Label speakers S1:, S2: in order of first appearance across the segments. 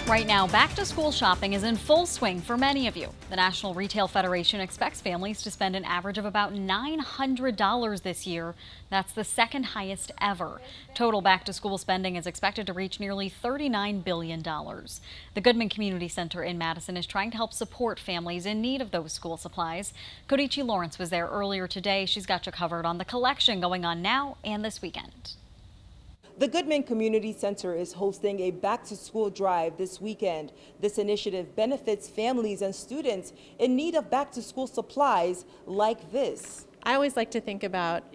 S1: Right now, back-to-school shopping is in full swing for many of you. The National Retail Federation expects families to spend an average of about $900 this year. That's the second highest ever. Total back-to-school spending is expected to reach nearly $39 billion. The Goodman Community Center in Madison is trying to help support families in need of those school supplies. Kodichi Lawrence was there earlier today. She's got you covered on the collection going on now and this weekend.
S2: The Goodman Community Center is hosting a back-to-school drive this weekend. This initiative benefits families and students in need of back-to-school supplies like this.
S3: I always like to think about,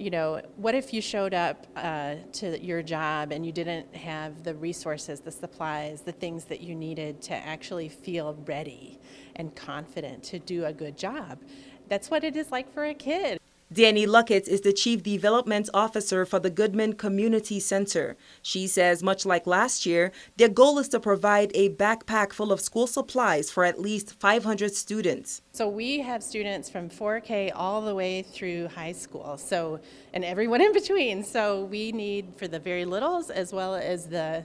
S3: what if you showed up to your job and you didn't have the resources, the supplies, the things that you needed to actually feel ready and confident to do a good job. That's what it is like for a kid.
S2: Danny Luckett is the Chief Development Officer for the Goodman Community Center. She says, much like last year, their goal is to provide a backpack full of school supplies for at least 500 students.
S3: So we have students from 4K all the way through high school, and everyone in between. So we need for the very littles as well as the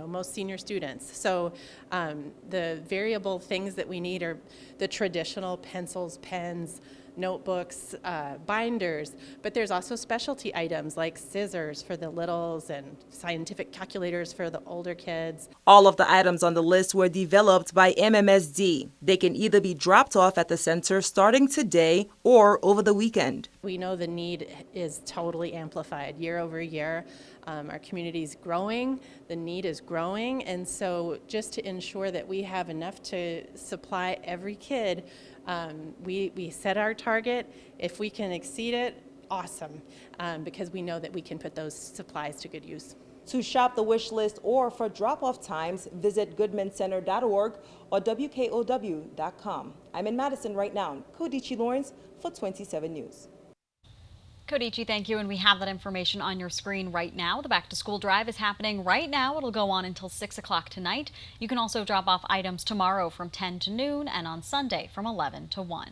S3: most senior students. So the variable things that we need are the traditional pencils, pens, notebooks, binders, but there's also specialty items like scissors for the littles and scientific calculators for the older kids.
S2: All of the items on the list were developed by MMSD. They can either be dropped off at the center starting today or over the weekend.
S3: We know the need is totally amplified year over year. Our community is growing, the need is growing, and so just to ensure that we have enough to supply every kid, we set our target. If we can exceed it, awesome, because we know that we can put those supplies to good use.
S2: To shop the wish list or for drop-off times, visit goodmancenter.org or WKOW.com. I'm in Madison right now. Kodichi Lawrence for 27 News.
S1: Kodichi, thank you. And we have that information on your screen right now. The back-to-school drive is happening right now. It'll go on until 6 o'clock tonight. You can also drop off items tomorrow from 10 to noon and on Sunday from 11 to 1.